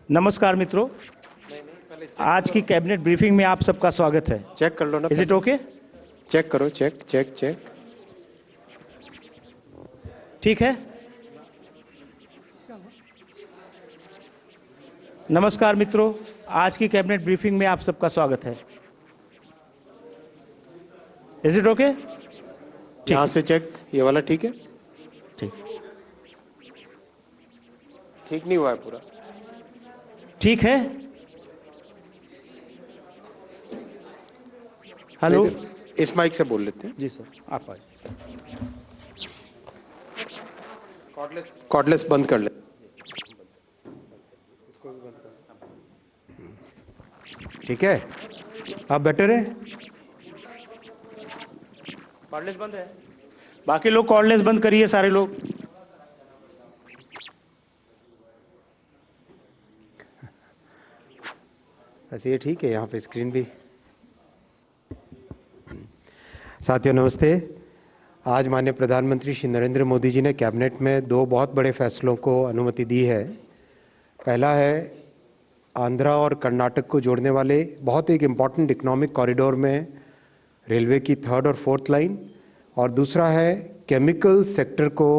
नमस्कार मित्रों, आज की कैबिनेट ब्रीफिंग में आप सबका स्वागत है। चेक कर लो ना। Is it okay? चेक करो, चेक चेक चेक। ठीक है। नमस्कार मित्रों, आज की कैबिनेट ब्रीफिंग में आप सबका स्वागत है। Is it okay? यहां से चेक, ये वाला ठीक है? ठीक। ठीक नहीं हुआ है पूरा। ठीक है। हेलो, इस माइक से बोल लेते हैं। जी सर, आप आइए। कॉर्डलेस बंद कर ले। ठीक है, आप बेटर है। कॉर्डलेस बंद है। बाकी लोग कॉर्डलेस बंद करिए, सारे लोग। वैसे ये ठीक है, यहाँ पे स्क्रीन भी। साथियों नमस्ते। आज माननीय प्रधानमंत्री श्री नरेंद्र मोदी जी ने कैबिनेट में दो बहुत बड़े फैसलों को अनुमति दी है। पहला है आंध्रा और कर्नाटक को जोड़ने वाले बहुत एक इम्पॉर्टेंट इकोनॉमिक कॉरिडोर में रेलवे की 3rd और 4th लाइन, और दूसरा है केमिकल सेक्टर को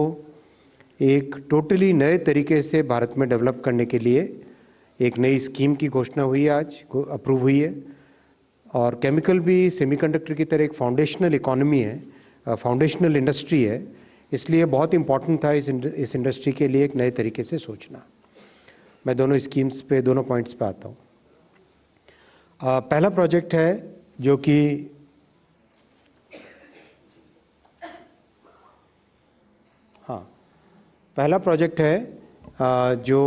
एक टोटली नए तरीके से भारत में डेवलप करने के लिए एक नई स्कीम की घोषणा हुई है, आज अप्रूव हुई है। और केमिकल भी सेमीकंडक्टर की तरह एक फाउंडेशनल इकोनॉमी है, फाउंडेशनल इंडस्ट्री है, इसलिए बहुत इंपॉर्टेंट था इस इंडस्ट्री के लिए एक नए तरीके से सोचना। मैं दोनों स्कीम्स पे, दोनों पॉइंट्स पे आता हूँ। पहला प्रोजेक्ट है जो कि पहला प्रोजेक्ट है जो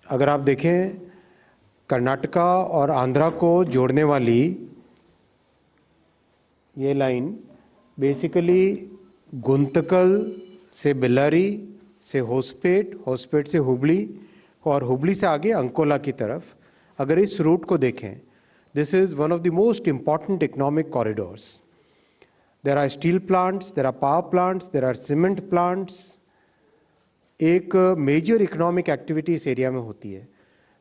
अगर आप देखें कर्नाटका और आंध्रा को जोड़ने वाली ये लाइन बेसिकली गुंतकल से बेल्लारी से होसपेट, होसपेट से हुबली और हुबली से आगे अंकोला की तरफ अगर इस रूट को देखें, this is one of the most important economic corridors. There are steel plants, there are power plants, there are cement plants. एक मेजर इकोनॉमिक एक्टिविटी इस एरिया में होती है।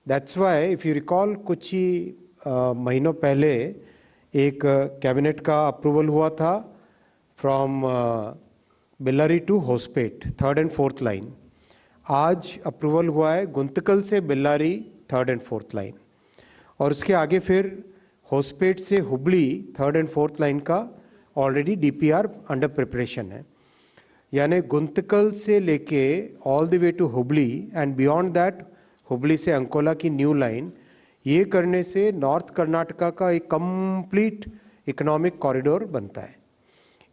That's why if you recall कुछ ही महीनों पहले एक कैबिनेट का अप्रूवल हुआ था from Bellary to Hospet 3rd and 4th line. आज अप्रूवल हुआ है गुंतकल से Bellary 3rd and 4th line, और उसके आगे फिर होसपेट से Hubli 3rd and 4th line का ऑलरेडी डीपीआर अंडर प्रिपरेशन है। यानी गुंतकल से लेके all the way to Hubli and beyond that Hubli से अंकोला की न्यू लाइन, ये करने से नॉर्थ कर्नाटका का एक कंप्लीट इकोनॉमिक कॉरिडोर बनता है।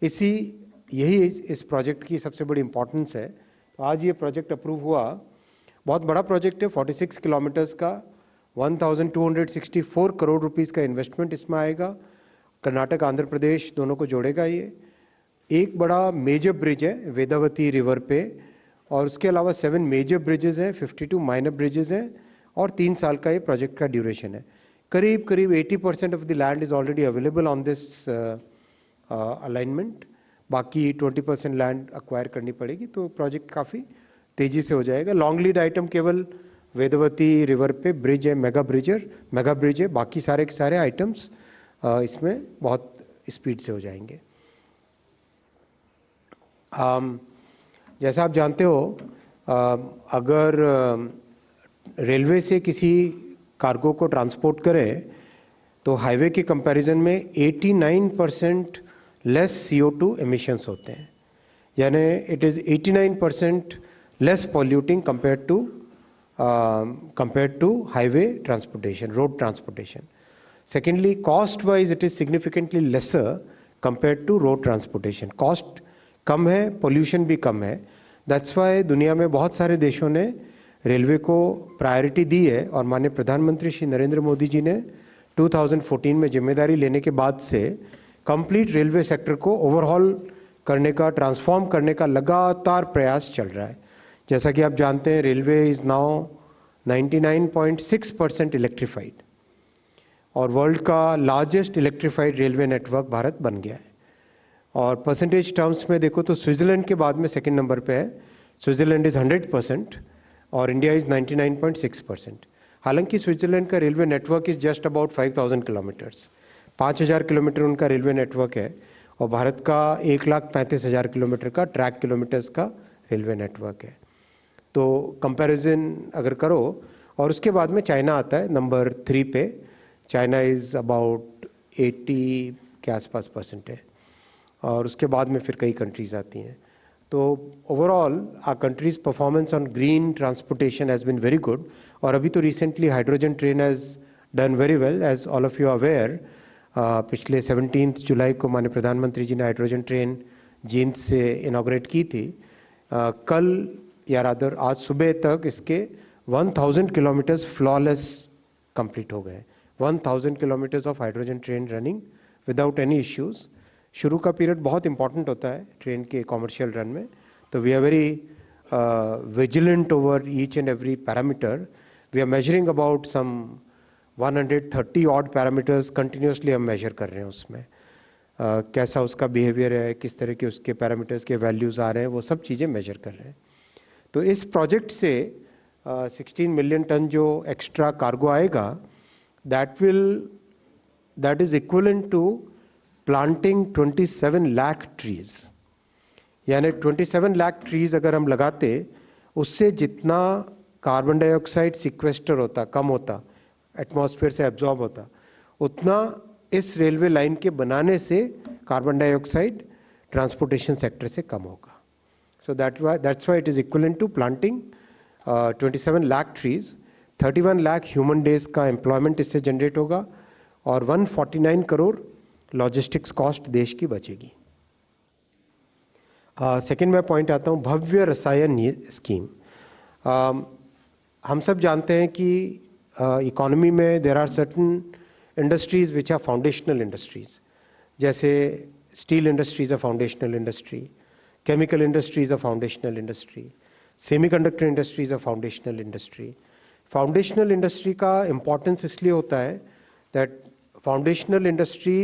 यही इस प्रोजेक्ट की सबसे बड़ी इंपॉर्टेंस है। तो आज ये प्रोजेक्ट अप्रूव हुआ। बहुत बड़ा प्रोजेक्ट है, 46 किलोमीटर्स का, 1264 करोड़ रुपीस का इन्वेस्टमेंट इसमें आएगा। कर्नाटक आंध्र प्रदेश दोनों को जोड़ेगा ये। एक बड़ा मेजर ब्रिज है वेदावती रिवर पे, और उसके अलावा 7 मेजर ब्रिजेस हैं, 52 माइनर ब्रिजेस हैं, और 3 साल का ये प्रोजेक्ट का ड्यूरेशन है। करीब करीब 80% of the land is already available on this alignment. बाकी 20% लैंड अक्वायर करनी पड़ेगी, तो प्रोजेक्ट काफ़ी तेजी से हो जाएगा। लॉन्ग लीड आइटम केवल वेदवती रिवर पे ब्रिज है, मेगा ब्रिज है। बाकी सारे के सारे आइटम्स इसमें बहुत स्पीड से हो जाएंगे। जैसा आप जानते हो, अगर रेलवे से किसी कार्गो को ट्रांसपोर्ट करें तो हाईवे के कंपैरिजन में 89% लेस CO2 एमिशंस होते हैं। यानी it is 89% less polluting compared to highway transportation, road transportation. Secondly, cost wise it is significantly lesser compared to road transportation. Cost कम है, पोल्यूशन भी कम है। दैट्स वाई दुनिया में बहुत सारे देशों ने रेलवे को प्रायोरिटी दी है, और माननीय प्रधानमंत्री श्री नरेंद्र मोदी जी ने 2014 में जिम्मेदारी लेने के बाद से कंप्लीट रेलवे सेक्टर को ओवरहॉल करने का, ट्रांसफॉर्म करने का लगातार प्रयास चल रहा है। जैसा कि आप जानते हैं, रेलवे इज नाउ 99.6% इलेक्ट्रीफाइड, और वर्ल्ड का largest electrified railway network Bharat बन गया है। और परसेंटेज टर्म्स में देखो तो स्विट्जरलैंड के बाद में सेकंड नंबर पे है। स्विट्जरलैंड इज 100% और इंडिया इज 99.6%। हालांकि स्विट्जरलैंड का railway network is just about 5,000 kilometres, 5,000 kilometre उनका रेलवे नेटवर्क है, और भारत का 1,35,000 किलोमीटर का ट्रैक किलोमीटर्स का रेलवे नेटवर्क है। तो कंपैरिजन अगर करो, और उसके बाद में चाइना आता है नंबर 3 पे। चाइना इज अबाउट 80 के आसपास परसेंट है, और उसके बाद में फिर कई कंट्रीज आती हैं। तो overall our countries performance on green transportation has been very good. और अभी तो recently hydrogen train has done very well, as all of you aware. पिछले 17 जुलाई को माननीय प्रधानमंत्री जी ने हाइड्रोजन ट्रेन जींद से इनॉग्रेट की थी। कल या रादर आज सुबह तक इसके 1000 किलोमीटर्स फ्लॉलेस कंप्लीट हो गए। 1000 kilometres of hydrogen train running without any issues. शुरू का पीरियड बहुत इंपॉर्टेंट होता है ट्रेन के कॉमर्शियल रन में, तो we are very vigilant over each and every parameter. We are measuring about some 130 odd parameters continuously हम मेजर कर रहे हैं उसमें। कैसा उसका बिहेवियर है, किस तरह के उसके पैरामीटर्स के वैल्यूज आ रहे हैं, वो सब चीज़ें मेजर कर रहे हैं। तो इस प्रोजेक्ट से 16 मिलियन टन जो एक्स्ट्रा कार्गो आएगा, that is equivalent to planting 27 lakh trees. यानी 27 लाख ट्रीज अगर हम लगाते, उससे जितना कार्बन डाइऑक्साइड सिक्वेस्टर होता, कम होता, एटमॉस्फेयर से एब्जॉर्ब होता, उतना इस रेलवे लाइन के बनाने से कार्बन डाइऑक्साइड ट्रांसपोर्टेशन सेक्टर से कम होगा। So that's why it is equivalent to planting 27 lakh trees, 31 lakh human days का एम्प्लॉयमेंट इससे जनरेट होगा, और 149 करोड़ लॉजिस्टिक्स कॉस्ट देश की बचेगी। सेकेंड मैं पॉइंट आता हूँ भव्य रसायन स्कीम। हम सब जानते हैं कि इकोनॉमी में there are certain industries which are foundational industries, जैसे steel industry is a foundational industry, chemical industry is a foundational industry, semiconductor industry is a foundational industry. Foundational industry का importance इसलिए होता है that foundational industry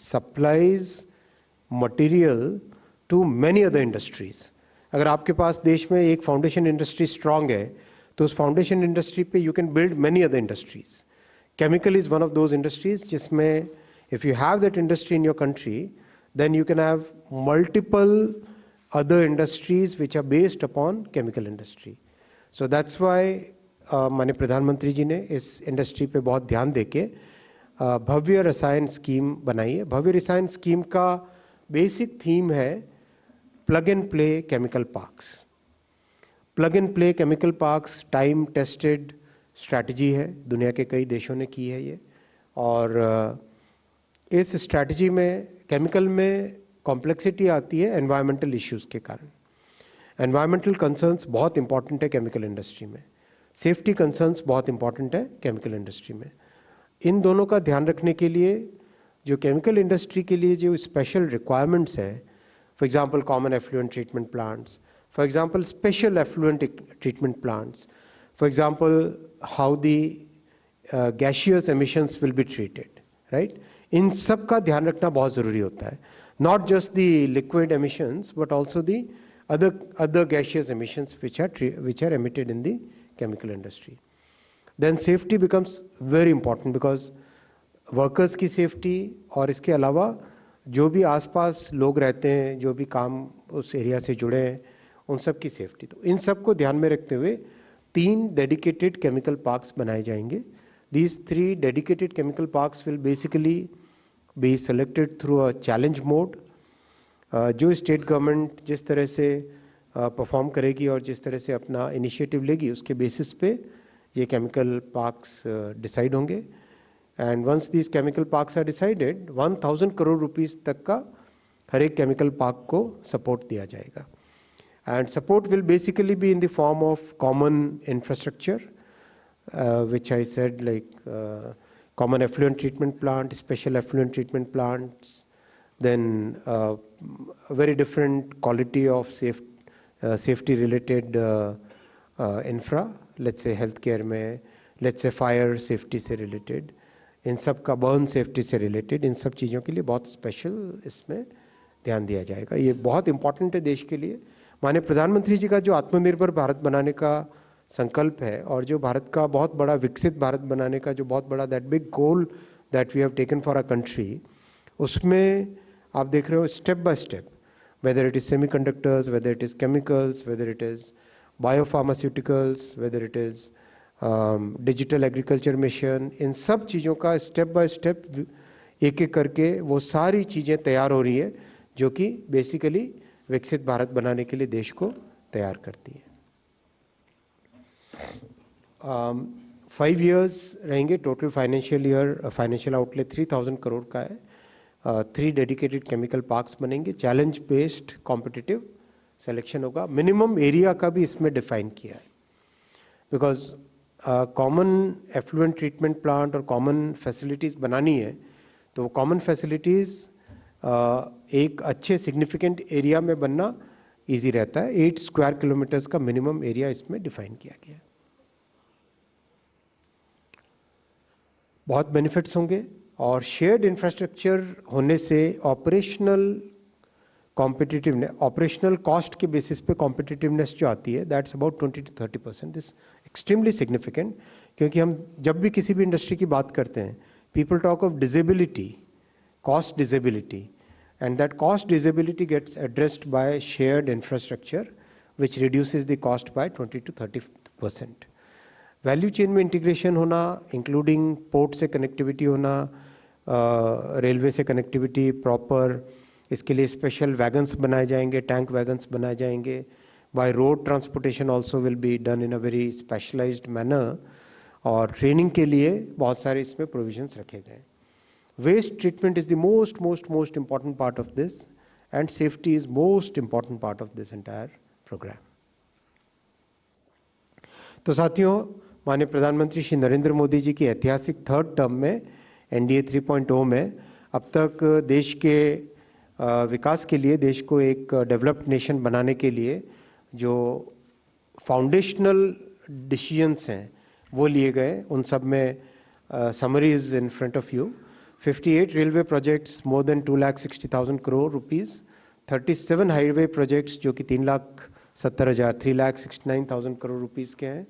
supplies material to many other industries. अगर आपके पास देश में एक foundation industry strong है, तो उस foundation industry पे you can build many other industries. Chemical is one of those industries जिसमें if you have that industry in your country, then you can have multiple other industries which are based upon chemical industry. So that's why माननीय प्रधानमंत्री जी ने इस industry पे बहुत ध्यान देके भव्य रसायन स्कीम बनाई है। भव्य रसायन स्कीम का बेसिक थीम है plug and play chemical parks. Plug and play chemical parks time tested strategy है, दुनिया के कई देशों ने की है ये। और इस स्ट्रैटेजी में केमिकल में कॉम्प्लेक्सिटी आती है एनवायरमेंटल इश्यूज के कारण। एनवायरमेंटल कंसर्न्स बहुत इंपॉर्टेंट है केमिकल इंडस्ट्री में, सेफ्टी कंसर्न्स बहुत इंपॉर्टेंट है केमिकल इंडस्ट्री में। इन दोनों का ध्यान रखने के लिए जो केमिकल इंडस्ट्री के लिए जो स्पेशल रिक्वायरमेंट्स है, for example common effluent treatment plants, for example special effluent treatment plants, for example how the gaseous emissions will be treated, right, इन सब का ध्यान रखना बहुत जरूरी होता है। Not just the liquid emissions, but also the other gaseous emissions which are emitted in the chemical industry. Then safety becomes very important because workers की safety और इसके अलावा जो भी आसपास लोग रहते हैं, जो भी काम उस एरिया से जुड़े हैं, उन सब की सेफ्टी। तो इन सब को ध्यान में रखते हुए 3 डेडिकेटेड केमिकल पार्क्स बनाए जाएंगे। These 3 dedicated chemical parks will basically be selected through a challenge mode. जो स्टेट गवर्नमेंट जिस तरह से परफॉर्म करेगी और जिस तरह से अपना इनिशिएटिव लेगी, उसके बेसिस पे ये केमिकल पार्क्स डिसाइड होंगे। And once these chemical parks are decided, 1000 crore rupees तक का हर एक केमिकल पार्क को सपोर्ट दिया जाएगा। And support will basically be in the form of common infrastructure, which I said, like common effluent treatment plant, special effluent treatment plants, then very different quality of safety related infra, let's say healthcare में, let's say fire safety से related, इन सब का burn safety से related, इन सब चीज़ों के लिए बहुत special इसमें ध्यान दिया जाएगा। ये बहुत important है देश के लिए। माननीय प्रधानमंत्री जी का जो आत्मनिर्भर भारत बनाने का संकल्प है और जो भारत का बहुत बड़ा विकसित भारत बनाने का जो बहुत बड़ा that big goal that we have taken for our country, उसमें आप देख रहे हो step by step, whether it is semiconductors, whether it is chemicals, whether it is biopharmaceuticals, whether it is digital agriculture mission, इन सब चीज़ों का step by step एक एक करके वो सारी चीज़ें तैयार हो रही है जो कि बेसिकली विकसित भारत बनाने के लिए देश को तैयार करती है। 5 years रहेंगे, टोटल फाइनेंशियल आउटले 3000 करोड़ का है। 3 डेडिकेटेड केमिकल पार्क्स बनेंगे, चैलेंज बेस्ड कॉम्पिटिटिव सिलेक्शन होगा, मिनिमम एरिया का भी इसमें डिफाइन किया है, because common effluent treatment plant और कॉमन फैसिलिटीज बनानी है, तो कॉमन फैसिलिटीज एक अच्छे सिग्निफिकेंट एरिया में बनना इजी रहता है। 8 स्क्वायर किलोमीटर्स का मिनिमम एरिया इसमें डिफाइन किया गया है। बहुत बेनिफिट्स होंगे और शेयर्ड इंफ्रास्ट्रक्चर होने से ऑपरेशनल कॉम्पिटिटिवनेस, ऑपरेशनल कॉस्ट के बेसिस पे कॉम्पिटिटिवनेस जो आती है, that's about 20 to 30%। This extremely significant, क्योंकि हम जब भी किसी भी इंडस्ट्री की बात करते हैं, people talk of disability, cost disability, and that cost disability gets addressed by shared infrastructure which reduces the cost by 20 to 30%। Value chain में इंटीग्रेशन होना, इंक्लूडिंग पोर्ट से कनेक्टिविटी होना, रेलवे से कनेक्टिविटी प्रॉपर, इसके लिए स्पेशल वैगन्स बनाए जाएंगे, tank wagons बनाए जाएंगे। By road transportation also will be done in a very specialised manner, और ट्रेनिंग के लिए बहुत सारे इसमें प्रोविजंस रखे गए। Waste treatment is the most important part of this, and safety is most important part of this entire program। तो साथियों, माननीय प्रधानमंत्री श्री नरेंद्र मोदी जी की ऐतिहासिक 3rd टर्म में NDA 3.0 में अब तक देश के विकास के लिए, देश को एक डेवलप्ड नेशन बनाने के लिए जो फाउंडेशनल डिसीजंस हैं वो लिए गए, उन सब में summary is in front of you. 58 railway projects more than 2,60,000 crore rupees, 37 highway projects जो कि 3,69,000 crore rupees के हैं,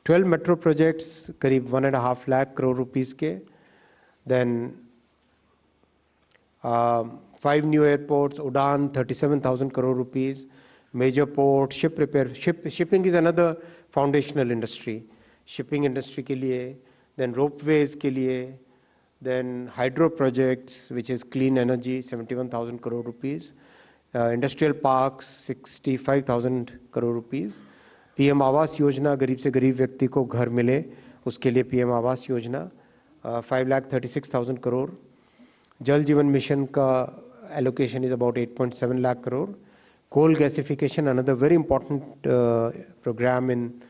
12 metro projects करीब 1.5 lakh crore rupees के, then 5 new airports, Udan 37,000 crore rupees, major port, ship repair, shipping is another foundational industry, shipping industry के लिए, then ropeways के लिए, then hydro projects which is clean energy 71,000 crore rupees, industrial parks 65,000 crore rupees, PM Awas Yojana, गरीब से गरीब व्यक्ति को घर मिले उसके लिए PM आवास योजना 5,36,000 करोड़, जल जीवन मिशन का allocation is about 8.7 lakh crore, coal gasification another very important program in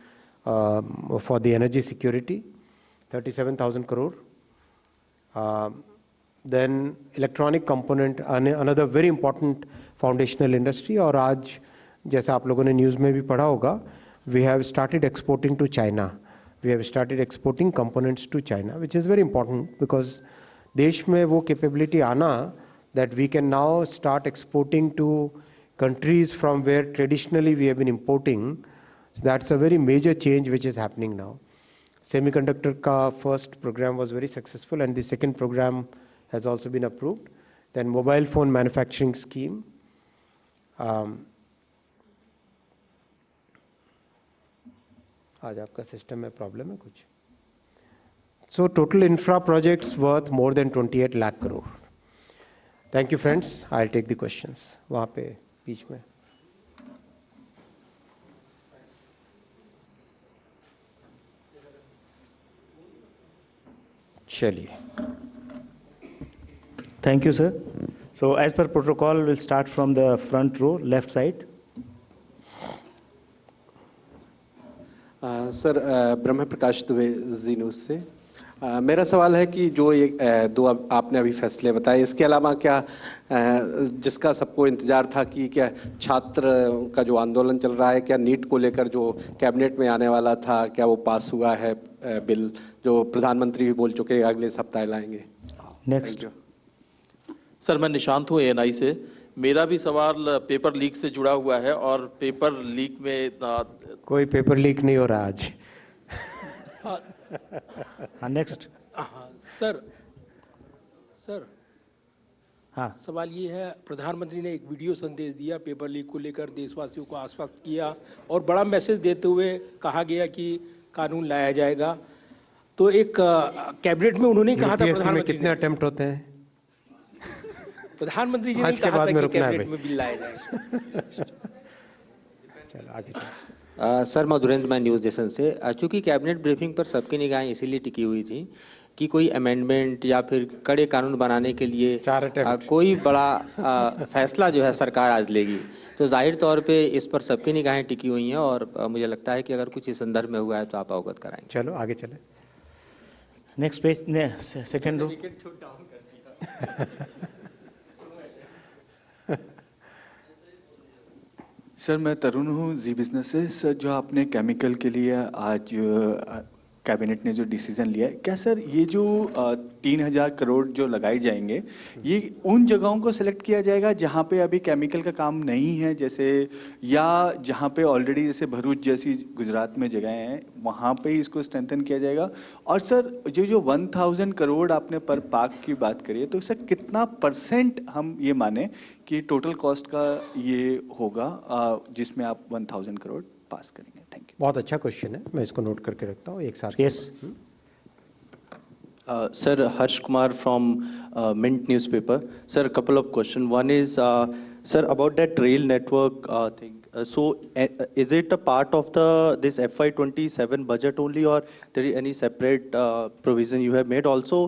for the energy security 37,000 crore, then electronic component another very important foundational industry। और आज जैसा आप लोगों ने न्यूज़ में भी पढ़ा होगा, we have started exporting to China, we have started exporting components to China, which is very important because देश में वो capability आना that we can now start exporting to countries from where traditionally we have been importing, so that's a very major change which is happening now। Semiconductor का first program was very successful and the second program has also been approved। Then mobile phone manufacturing scheme, आज आपका system में problem है कुछ। So total infra projects worth more than 28 lakh crore। Thank you friends, I'll take the questions। वहाँ पे बीच में। चलिए। Thank you, sir. So, as per protocol, we'll start from the front row, left side. Sir, Brahma Prakash Dubey, ji news से। मेरा सवाल है कि जो ये दो आपने अभी फैसले बताए, इसके अलावा क्या जिसका सबको इंतजार था कि क्या छात्र का जो आंदोलन चल रहा है, क्या नीट को लेकर जो कैबिनेट में आने वाला था, क्या वो पास हुआ है बिल, जो प्रधानमंत्री भी बोल चुके अगले सप्ताह लाएंगे? नेक्स्ट। सर, मैं निशांत हूँ ANI से। मेरा भी सवाल पेपर लीक से जुड़ा हुआ है और पेपर लीक में कोई पेपर लीक नहीं हो रहा आज। हाँ नेक्स्ट। हाँ सर, सर हाँ सवाल ये है, प्रधानमंत्री ने एक वीडियो संदेश दिया पेपर लीक को लेकर, देशवासियों को आश्वस्त किया और बड़ा मैसेज देते हुए कहा गया कि कानून लाया जाएगा। तो एक कैबिनेट में उन्होंने कहा था, यूपीएससी में प्रधानमंत्री कितने अटेम्प्ट होते हैं? प्रधानमंत्री जी ने आज के कहा बाद था में कि रुकना है कैबिनेट भाई। में बिल लाया जाएगा। चलो आगे चलो। सर मधुरेंद्र, मैं न्यूज़ नेशन से। चूंकि कैबिनेट ब्रीफिंग पर सबकी निगाहें इसीलिए टिकी हुई थी कि कोई अमेंडमेंट या फिर कड़े कानून बनाने के लिए 4 अटेम्प्ट। कोई बड़ा फैसला जो है सरकार आज लेगी, तो जाहिर तौर पे इस पर सबकी निगाहें टिकी हुई हैं और मुझे लगता है कि अगर कुछ इस संदर्भ में हुआ है तो आप अवगत कराएंगे। चलो आगे चले। Next page, second row. Sir मैं तरुण हूँ जी बिजनेस से। सर जो आपने केमिकल के लिए आज कैबिनेट ने जो डिसीजन लिया है, क्या सर ये जो 3,000 करोड़ जो लगाए जाएंगे, ये उन जगहों को सिलेक्ट किया जाएगा जहां पे अभी केमिकल का काम नहीं है, जैसे या जहां पे ऑलरेडी जैसे भरूच जैसी गुजरात में जगह हैं वहां पे ही इसको स्ट्रेंथन किया जाएगा? और सर जो 1,000 करोड़ आपने पर पार्क की बात करी है, तो सर कितना % हम ये माने कि टोटल कॉस्ट का ये होगा जिसमें आप 1,000 करोड़ पास करेंगे? Thank you. बहुत अच्छा क्वेश्चन है, मैं इसको नोट करके रखता हूँ एक साथ। Yes. Sir, Harsh Kumar from Mint newspaper. Sir, a couple of questions. One is, sir, about that rail network thing. So, is it a part of this FY27 budget only, or there is any separate provision you have made? Also,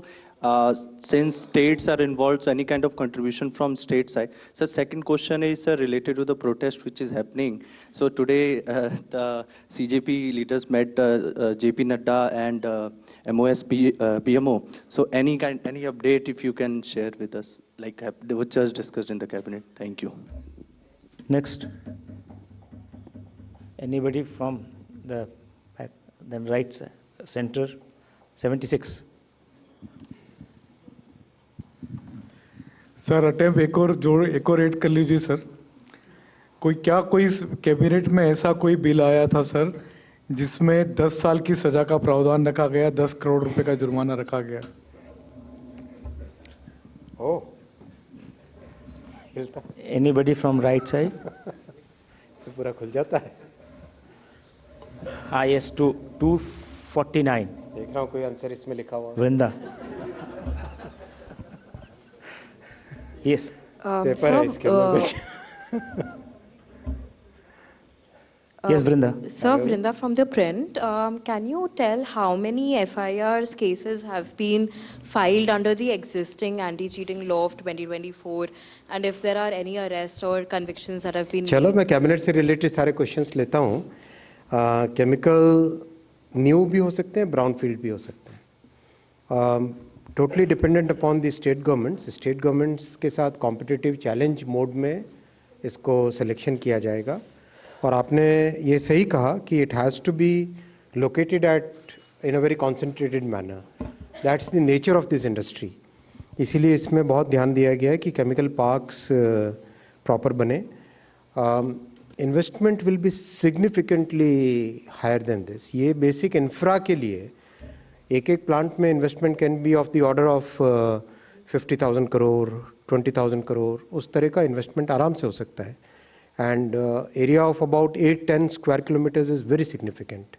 since states are involved, so any kind of contribution from state side. So, second question is related to the protest which is happening. So today, the CJP leaders met JP Nadda and MOS PMO. So any update if you can share with us, like which just discussed in the cabinet. Thank you. Next. Anybody from the back, then right center, 76. Sir attempt एक और add कर लीजिए sir. कोई cabinet में ऐसा कोई bill आया था सर जिसमें 10 साल की सजा का प्रावधान रखा गया, 10 करोड़ रुपए का जुर्माना रखा गया? ओ Anybody from right side? तो पूरा खुल जाता है। Ah, yes, 249. देख रहा हूँ कोई आंसर इसमें लिखा हुआ। Vrinda. Yes. पेपर है इसके अंदर। Yes, Vrinda. Sir, Vrinda from the print. Can you tell how many FIRs cases have been filed under the existing anti-cheating law of 2024, and if there are any arrests or convictions that have been चलो made? मैं cabinet से related सारे questions लेता हूँ। Chemical new भी हो सकते हैं, ब्राउन फील्ड भी हो सकते हैं। Totally dependent upon the state governments. State governments के साथ कॉम्पिटिटिव चैलेंज मोड में इसको सिलेक्शन किया जाएगा। और आपने ये सही कहा कि it has to be located at in a very concentrated manner. That's the nature of this industry. इसीलिए इसमें बहुत ध्यान दिया गया है कि केमिकल पार्क्स प्रॉपर बने। Investment will be significantly higher than this. ये बेसिक इंफ्रा के लिए एक प्लांट में investment can be of the order of 50,000 crore, 20,000 crore, उस तरह का इन्वेस्टमेंट आराम से हो सकता है। And area of about 8-10 square kilometres is very significant.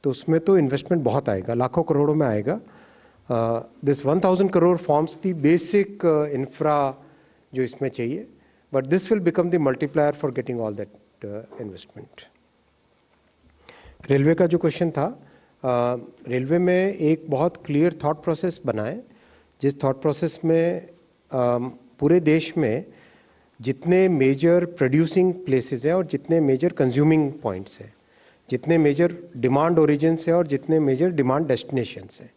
तो उसमें तो इन्वेस्टमेंट बहुत आएगा, लाखों करोड़ों में आएगा। This 1,000 crore forms the basic infra जो इसमें चाहिए, but this will become the multiplier for getting all that investment. Railway का जो क्वेश्चन था, रेलवे में एक बहुत क्लियर थॉट प्रोसेस बना है, जिस थॉट प्रोसेस में पूरे देश में जितने मेजर प्रोड्यूसिंग प्लेसेस हैं और जितने मेजर कंज्यूमिंग पॉइंट्स हैं, जितने मेजर डिमांड ओरिजिन्स हैं और जितने मेजर डिमांड डेस्टिनेशंस हैं,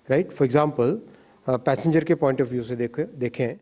राइट। फॉर एग्जांपल पैसेंजर के पॉइंट ऑफ व्यू से देखें